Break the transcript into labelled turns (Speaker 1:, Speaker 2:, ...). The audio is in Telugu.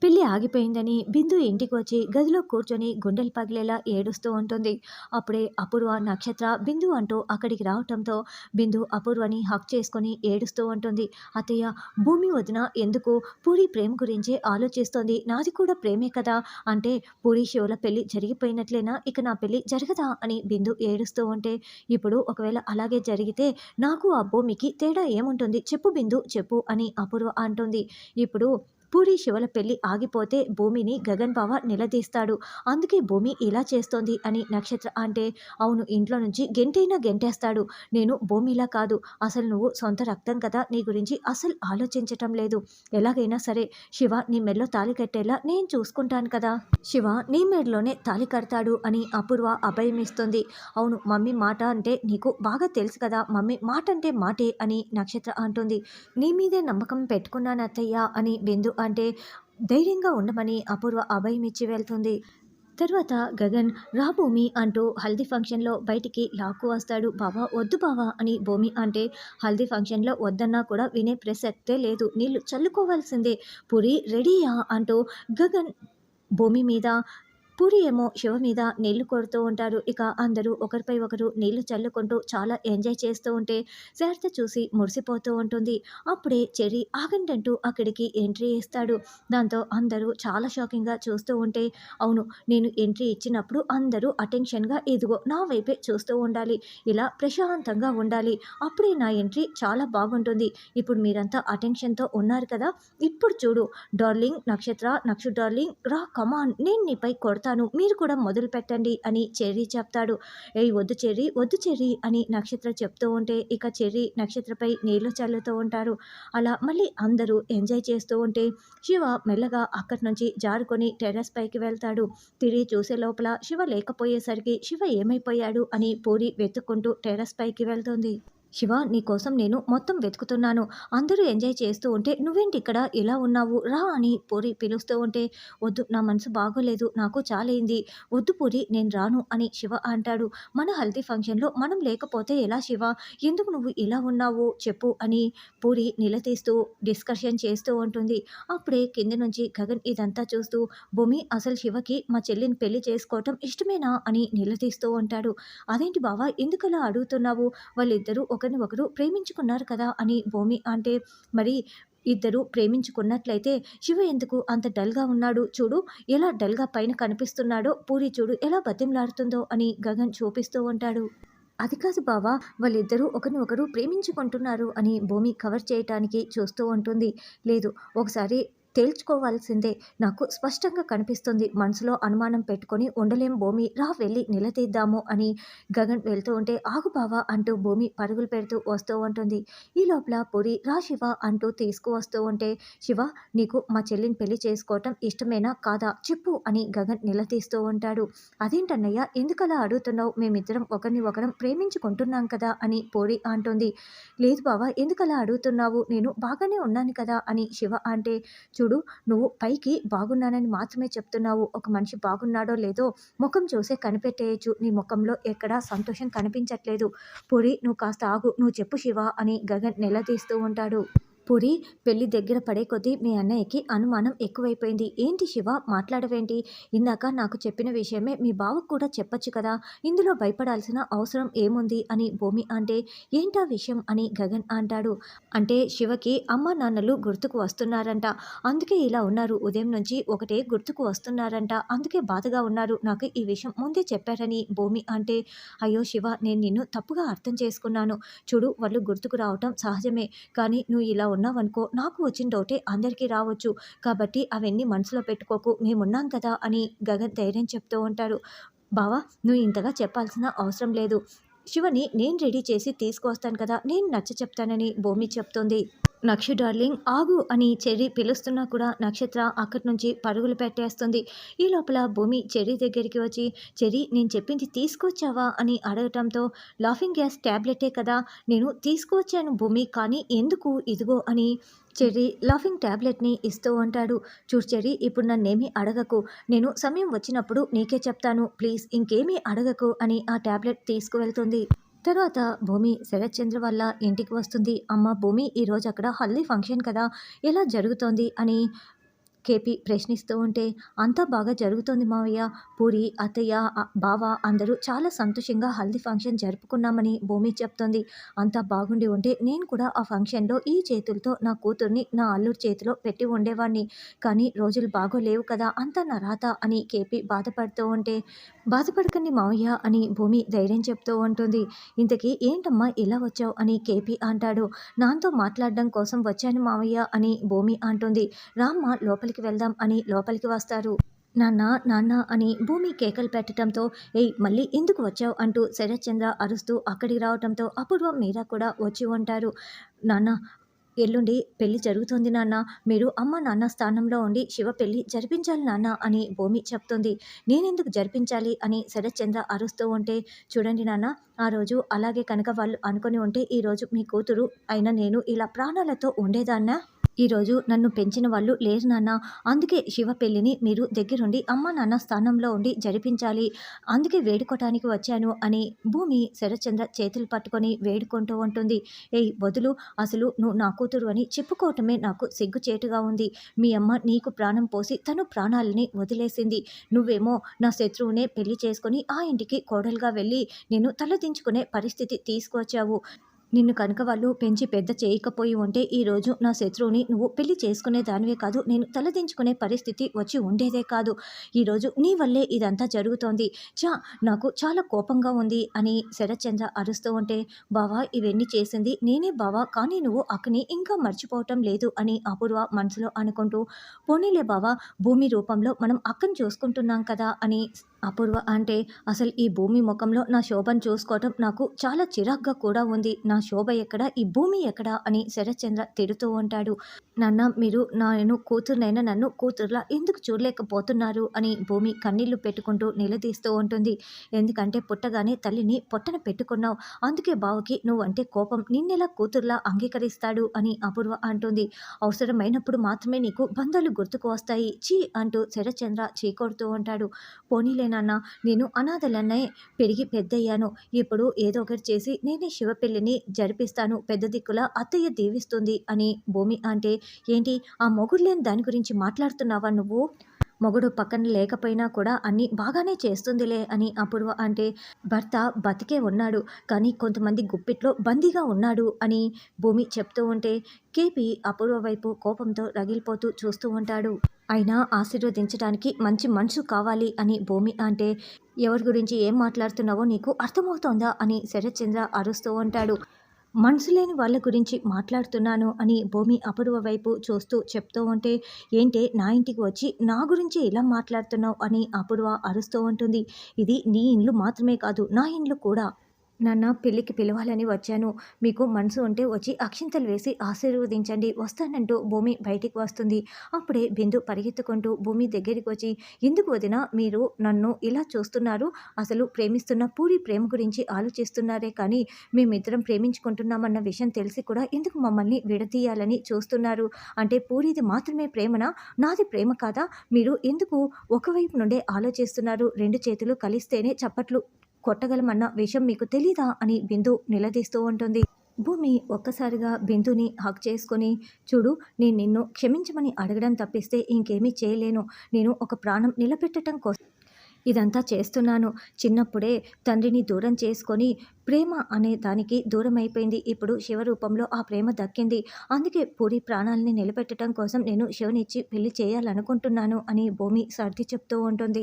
Speaker 1: పెళ్లి ఆగిపోయిందని బిందు ఇంటికి వచ్చి గదిలో కూర్చొని గుండెలు పగిలేలా ఏడుస్తూ ఉంటుంది. అప్పుడే అపూర్వ, నక్షత్ర బిందు అంటూ అక్కడికి రావటంతో బిందు అపూర్వని హక్ చేసుకొని ఏడుస్తూ ఉంటుంది. అత్తయ్య, భూమి వదిన ఎందుకు పూరి ప్రేమ గురించే ఆలోచిస్తోంది. నాది కూడా ప్రేమే కదా. అంటే పూరి శివుల పెళ్లి జరిగిపోయినట్లేనా, ఇక నా పెళ్లి జరగదా అని బిందు ఏడుస్తూ ఉంటే, ఇప్పుడు ఒకవేళ అలాగే జరిగితే నాకు ఆ భూమికి తేడా ఏముంటుంది చెప్పు బిందు చెప్పు అని అపూర్వ అంటుంది. ఇప్పుడు పూరి శివల పెళ్లి ఆగిపోతే భూమిని గగన్ బావ నిలదీస్తాడు. అందుకే భూమి ఇలా చేస్తోంది అని నక్షత్ర అంటే, అవును, ఇంట్లో నుంచి గెంటైనా గెంటేస్తాడు. నేను భూమిలా కాదు. అసలు నువ్వు సొంత రక్తం కదా, నీ గురించి అసలు ఆలోచించటం లేదు. ఎలాగైనా సరే శివ నీ మెడలో తాళి కట్టేలా నేను చూసుకుంటాను కదా. శివ నీ మెడలోనే తాళి కడతాడు అని అపూర్వ అభయం ఇస్తుంది. అవును, మమ్మీ మాట అంటే నీకు బాగా తెలుసు కదా, మమ్మీ మాట అంటే మాటే అని నక్షత్ర అంటుంది. నీ మీదే నమ్మకం పెట్టుకున్నాను అత్తయ్య అని బిందు అంటే, ధైర్యంగా ఉండమని అపూర్వ అభయం ఇచ్చి వెళ్తుంది. తర్వాత గగన్ రా భూమి అంటూ హల్దీ ఫంక్షన్లో బయటికి లాక్కు వస్తాడు. బావా వద్దు బావా అని భూమి అంటే, హల్దీ ఫంక్షన్లో వద్దన్నా కూడా వినే ప్రసక్తే లేదు, నీళ్ళు చల్లుకోవాల్సిందే, పూరి రెడీయా అంటూ గగన్ భూమి మీద, పూరి ఏమో శివ మీద నీళ్లు కొడుతూ ఉంటారు. ఇక అందరూ ఒకరిపై ఒకరు నీళ్లు చల్లుకుంటూ చాలా ఎంజాయ్ చేస్తూ ఉంటే శారద చూసి మురిసిపోతూ ఉంటుంది. అప్పుడే చెర్రీ ఆగంటంటూ అక్కడికి ఎంట్రీ ఇస్తాడు. దాంతో అందరూ చాలా షాకింగ్గా చూస్తూ ఉంటే, అవును, నేను ఎంట్రీ ఇచ్చినప్పుడు అందరూ అటెన్షన్గా ఇదిగో నా వైపే చూస్తూ ఉండాలి, ఇలా ప్రశాంతంగా ఉండాలి, అప్పుడే నా ఎంట్రీ చాలా బాగుంటుంది. ఇప్పుడు మీరంతా అటెన్షన్తో ఉన్నారు కదా, ఇప్పుడు చూడు డార్లింగ్ నక్షత్ర, నక్షు డార్లింగ్ రా కమాన్, నేను నీపై కొడతాను, మీరు కూడా మొదలు పెట్టండి అని చెర్రీ చెప్తాడు. ఏయ్ వద్దు చెర్రీ, వద్దు చెర్రీ అని నక్షత్ర చెప్తూ ఉంటే ఇక చెర్రీ నక్షత్రపై నీళ్లు చల్లుతూ ఉంటారు. అలా మళ్ళీ అందరూ ఎంజాయ్ చేస్తూ ఉంటే శివ మెల్లగా అక్కడి నుంచి జారుకొని టెర్రస్ పైకి వెళ్తాడు. తిరిగి చూసే లోపల శివ లేకపోయేసరికి శివ ఏమైపోయాడు అని పూరి వెతుక్కుంటూ టెర్రస్ పైకి వెళ్తుంది. శివ, నీకోసం నేను మొత్తం వెతుకుతున్నాను, అందరూ ఎంజాయ్ చేస్తూ ఉంటే నువ్వేంటి ఇక్కడ ఇలా ఉన్నావు, రా అని పూరి పిలుస్తూ ఉంటే, వద్దు నా మనసు బాగోలేదు, నాకు చాలైంది, వద్దు పూరి నేను రాను అని శివ అంటాడు. మన హల్దీ ఫంక్షన్లో మనం లేకపోతే ఎలా శివ, ఎందుకు నువ్వు ఇలా ఉన్నావు చెప్పు అని పూరి నిలదీస్తూ డిస్కషన్ చేస్తూ ఉంటుంది. అప్పుడే కింది నుంచి గగన్ ఇదంతా చూస్తూ, భూమి అసలు శివకి మా చెల్లిని పెళ్లి చేసుకోవటం ఇష్టమేనా అని నిలదీస్తూ ఉంటాడు. అదేంటి బావా ఎందుకలా అడుగుతున్నావు, వాళ్ళిద్దరూ ఒకరిని ఒకరు ప్రేమించుకున్నారు కదా అని భూమి అంటే, మరి ఇద్దరు ప్రేమించుకున్నట్లయితే శివ ఎందుకు అంత డల్గా ఉన్నాడు, చూడు ఎలా డల్గా పైన కనిపిస్తున్నాడో, పూరి చూడు ఎలా బతిమలాడుతుందో అని గగన్ చూపిస్తూ ఉంటాడు. అది కాదు బావా, వాళ్ళిద్దరూ ఒకరిని ఒకరు ప్రేమించుకుంటున్నారు అని భూమి కవర్ చేయటానికి చూస్తూ ఉంటుంది. లేదు, ఒకసారి తేల్చుకోవాల్సిందే, నాకు స్పష్టంగా కనిపిస్తుంది, మనసులో అనుమానం పెట్టుకొని ఉండలేం భూమి, రా వెళ్ళి నిలదీద్దాము అని గగన్ వెళ్తూ ఉంటే, ఆగు బావా అంటూ భూమి పరుగులు పెడుతూ వస్తూ ఉంటుంది. ఈ లోపల పూరి రా శివ అంటూ తీసుకువస్తూ ఉంటే, శివ నీకు మా చెల్లిని పెళ్లి చేసుకోవటం ఇష్టమేనా కాదా చెప్పు అని గగన్ నిలదీస్తూ ఉంటాడు. అదేంటన్నయ్య ఎందుకలా అడుగుతున్నావు, మేమిద్దరం ఒకరిని ఒకరం ప్రేమించుకుంటున్నాం కదా అని పూరి అంటుంది. లేదు బావా ఎందుకలా అడుగుతున్నావు, నేను బాగానే ఉన్నాను కదా అని శివ అంటే, చూడు నువ్వు పైకి బాగున్నానని మాత్రమే చెప్తున్నావు, ఒక మనిషి బాగున్నాడో లేదో ముఖం చూసే కనిపెట్టేయచ్చు, నీ ముఖంలో ఎక్కడా సంతోషం కనిపించట్లేదు, పూరి నువ్వు కాస్త ఆగు, నువ్వు చెప్పు శివ అని గగన్ నిలదీస్తూ ఉంటాడు. పూరి పెళ్లి దగ్గర పడే కొద్దీ మీ అన్నయ్యకి అనుమానం ఎక్కువైపోయింది, ఏంటి శివ మాట్లాడవేంటి, ఇందాక నాకు చెప్పిన విషయమే మీ బావకు కూడా చెప్పొచ్చు కదా, ఇందులో భయపడాల్సిన అవసరం ఏముంది అని భూమి అంటే, ఏంటా విషయం అని గగన్ అంటాడు. అంటే శివకి అమ్మ నాన్నలు గుర్తుకు వస్తున్నారంట, అందుకే ఇలా ఉన్నారు, ఉదయం నుంచి ఒకటే గుర్తుకు వస్తున్నారంట, అందుకే బాధగా ఉన్నారు, నాకు ఈ విషయం ముందే చెప్పారని భూమి అంటే, అయ్యో శివ నేను నిన్ను తప్పుగా అర్థం చేసుకున్నాను, చూడు వాళ్ళు గుర్తుకు రావటం సహజమే, కానీ నువ్వు ఇలా ఉన్నావనుకో నాకు వచ్చిన డౌటే అందరికీ రావచ్చు, కాబట్టి అవన్నీ మనసులో పెట్టుకోకు, మేమున్నాం కదా అని గగన్ ధైర్యం చెప్తూ ఉంటాడు. బావా నువ్వు ఇంతగా చెప్పాల్సిన అవసరం లేదు, శివని నేను రెడీ చేసి తీసుకువస్తాను కదా, నేను నచ్చ చెప్తానని భూమి చెప్తుంది. నక్షు డార్లింగ్ ఆగు అని చెర్రీ పిలుస్తున్నా కూడా నక్షత్ర అక్కడి నుంచి పరుగులు పెట్టేస్తుంది. ఈ లోపల భూమి చెర్రీ దగ్గరికి వచ్చి, చెర్రీ నేను చెప్పింది తీసుకొచ్చావా అని అడగటంతో, లాఫింగ్ గ్యాస్ ట్యాబ్లెటే కదా నేను తీసుకువచ్చాను భూమి, కానీ ఎందుకు ఇదిగో అని చెర్రీ లాఫింగ్ ట్యాబ్లెట్ని ఇస్తూ ఉంటాడు. చూడు చెర్రీ ఇప్పుడు నన్నేమీ అడగకు, నేను సమయం వచ్చినప్పుడు నీకే చెప్తాను, ప్లీజ్ ఇంకేమీ అడగకు అని ఆ ట్యాబ్లెట్ తీసుకువెళ్తుంది. తర్వాత భూమి శరత్చంద్ర వాళ్ళ ఇంటికి వస్తుంది. అమ్మ భూమి ఈరోజు అక్కడ హల్దీ ఫంక్షన్ కదా ఎలా జరుగుతోంది అని కేపీ ప్రశ్నిస్తూ ఉంటే, "అంతా బాగా జరుగుతోంది మావయ్య. పూరి, అత్తయ్య, బావ అందరూ చాలా సంతోషంగా హల్దీ ఫంక్షన్ జరుపుకున్నామని" భూమి చెప్తోంది. "అంతా బాగుండి ఉంటే నేను కూడా ఆ ఫంక్షన్‌లో ఈ చేతులతో నా కూతుర్ని నా అల్లుడి చేతిలో పెట్టి ఉండేవాడిని. కానీ రోజులు బాగోలేవు కదా! అంతా నా రాత" అని కేపీ బాధపడుతూ ఉంటే, "బాధపడకండి మావయ్య" అని భూమి ధైర్యం చెప్తూ ఉంటుంది. "ఇంతకీ ఏంటమ్మా ఇలా వచ్చావు" అని కేపీ అంటాడు. "నాన్నతో మాట్లాడడం కోసం వచ్చాను మావయ్య" అని భూమి అంటుంది. "రామ్మా లోపలికి వెళ్దాం" అని లోపలికి వస్తారు. "నాన్న, నాన్న" అని భూమి కేకలు పెట్టడంతో, "ఏయ్ మళ్ళీ ఎందుకు వచ్చావు" అంటూ శరత్చంద్ర అరుస్తూ అక్కడికి రావడంతో అపూర్వ, మీరా కూడా వచ్చి ఉంటారు. "నాన్న, ఎల్లుండి పెళ్లి జరుగుతోంది నాన్న. మీరు అమ్మ నాన్న స్థానంలో ఉండి శివ పెళ్లి జరిపించాలి నాన్న" అని భూమి చెప్తుంది. "నేనెందుకు జరిపించాలి" అని శరత్చంద్ర అరుస్తూ ఉంటే, "చూడండి నాన్న, ఆ రోజు అలాగే కనుక వాళ్ళు అనుకుని ఉంటే ఈరోజు మీ కూతురు అయిన నేను ఇలా ప్రాణాలతో ఉండేదాన్నా? ఈరోజు నన్ను పెంచిన వాళ్ళు లేరు నాన్న. అందుకే శివ పెళ్ళిని మీరు దగ్గరుండి అమ్మా నాన్న స్థానంలో ఉండి జరిపించాలి. అందుకే వేడుకోటానికి వచ్చాను" అని భూమి శరత్చంద్ర చేతులు పట్టుకొని వేడుకుంటూ ఉంటుంది. "ఏయ్ వదులు, అసలు నువ్వు నా కూతురు అని చెప్పుకోవటమే నాకు సిగ్గుచేటుగా ఉంది. మీ అమ్మ నీకు ప్రాణం పోసి తను ప్రాణాలని వదిలేసింది. నువ్వేమో నా శత్రువునే పెళ్లి చేసుకొని ఆ ఇంటికి కోడలుగా వెళ్ళి నేను తలదించుకునే పరిస్థితి తీసుకువచ్చావు. నిన్ను కనుక వాళ్ళు పెంచి పెద్ద చేయకపోయి ఉంటే ఈరోజు నా శత్రువుని నువ్వు పెళ్లి చేసుకునే దానివే కాదు, నేను తలదించుకునే పరిస్థితి వచ్చి ఉండేదే కాదు. ఈరోజు నీ వల్లే ఇదంతా జరుగుతోంది. నాకు చాలా కోపంగా ఉంది" అని శరత్చంద్ర అరుస్తూ ఉంటే, "బావా, ఇవన్నీ చేసింది నేనే బావా, కానీ నువ్వు అక్కని ఇంకా మర్చిపోవటం లేదు" అని అపూర్వ మనసులో అనుకుంటూ, "పోనీలే బావా, భూమి రూపంలో మనం అక్కని చూసుకుంటున్నాం కదా" అని అపూర్వ అంటే, "అసలు ఈ భూమి ముఖంలో నా శోభను చూసుకోవటం నాకు చాలా చిరాగ్గా కూడా ఉంది. నా శోభ ఎక్కడ, ఈ భూమి ఎక్కడ" అని శరత్చంద్ర తిడుతూ ఉంటాడు. "నాన్న, మీరు నేను కూతురునైనా నన్ను కూతురులా ఎందుకు చూడలేకపోతున్నారు" అని భూమి కన్నీళ్లు పెట్టుకుంటూ నిలదీస్తూ ఉంటుంది. "ఎందుకంటే పుట్టగానే తల్లిని పొట్టన పెట్టుకున్నావు. అందుకే బావకి నువ్వంటే కోపం. నిన్నెలా కూతురులా అంగీకరిస్తాడు" అని అపూర్వ అంటుంది. "అవసరమైనప్పుడు మాత్రమే నీకు బంధాలు గుర్తుకు వస్తాయి. ఛీ" అంటూ శరత్చంద్ర చీకొడుతూ ఉంటాడు. "పోనీలే నాన్న, నేను అనాథలనే పెరిగి పెద్దయ్యాను. ఇప్పుడు ఏదో ఒకటి చేసి నేనే శివ పెళ్లిని జరిపిస్తాను. పెద్ద దిక్కులా అత్తయ్య దీవిస్తుంది" అని భూమి అంటే, "ఏంటి, ఆ మొగుడు లేని దాని గురించి మాట్లాడుతున్నావా నువ్వు? మొగుడు పక్కన లేకపోయినా కూడా అన్నీ బాగానే చేస్తుందిలే" అని అపూర్వ అంటే, "భర్త బతికే ఉన్నాడు, కానీ కొంతమంది గుప్పిట్లో బందీగా ఉన్నాడు" అని భూమి చెప్తూ ఉంటే, కేపీ అపూర్వ వైపు కోపంతో రగిలిపోతూ చూస్తూ ఉంటాడు. "అయినా ఆశీర్వదించడానికి మంచి మనసు కావాలి" అని భూమి అంటే, "ఎవరి గురించి ఏం మాట్లాడుతున్నావో నీకు అర్థమవుతోందా" అని శరత్చంద్ర అరుస్తూ ఉంటాడు. "మనసు లేని వాళ్ళ గురించి మాట్లాడుతున్నాను" అని భూమి అపూర్వ వైపు చూస్తూ చెప్తూ ఉంటే, "ఏంటే నా ఇంటికి వచ్చి నా గురించి ఇలా మాట్లాడుతున్నావు" అని అపూర్వ అరుస్తూ ఉంటుంది. "ఇది నీ ఇల్లు మాత్రమే కాదు, నా ఇల్లు కూడా. నాన్న, పెళ్ళికి పిలవాలని వచ్చాను. మీకు మనసు ఉంటే వచ్చి అక్షింతలు వేసి ఆశీర్వదించండి, వస్తానంటూ భూమి బయటికి వస్తుంది. అప్పుడే బిందు పరిగెత్తుకుంటూ భూమి దగ్గరికి వచ్చి, "ఎందుకు వదినా మీరు నన్ను ఇలా చూస్తున్నారు? అసలు ప్రేమిస్తున్న పూరి ప్రేమ గురించి ఆలోచిస్తున్నారే కానీ మేమిద్దరం ప్రేమించుకుంటున్నామన్న విషయం తెలిసి కూడా ఎందుకు మమ్మల్ని విడదీయాలని చూస్తున్నారు? అంటే పూరిది మాత్రమే ప్రేమనా? నాది ప్రేమ కాదా? మీరు ఎందుకు ఒకవైపు నుండే ఆలోచిస్తున్నారు? రెండు చేతులు కలిస్తేనే చప్పట్లు కొట్టగలమన్న విషయం మీకు తెలీదా" అని బిందు నిలదీస్తూ ఉంటుంది. భూమి ఒక్కసారిగా బిందుని హగ్ చేసుకొని, "చూడు, నేను నిన్ను క్షమించమని అడగడం తప్పిస్తే ఇంకేమీ చేయలేను. నేను ఒక ప్రాణం నిలబెట్టడం కోసం ఇదంతా చేస్తున్నాను. చిన్నప్పుడే తండ్రిని దూరం చేసుకొని ప్రేమ అనే దానికి దూరమైపోయింది. ఇప్పుడు శివ రూపంలో ఆ ప్రేమ దక్కింది. అందుకే పూరి ప్రాణాలని నిలబెట్టడం కోసం నేను శివనిచ్చి పెళ్లి చేయాలనుకుంటున్నాను" అని భూమి సర్ది చెప్తూ ఉంటుంది.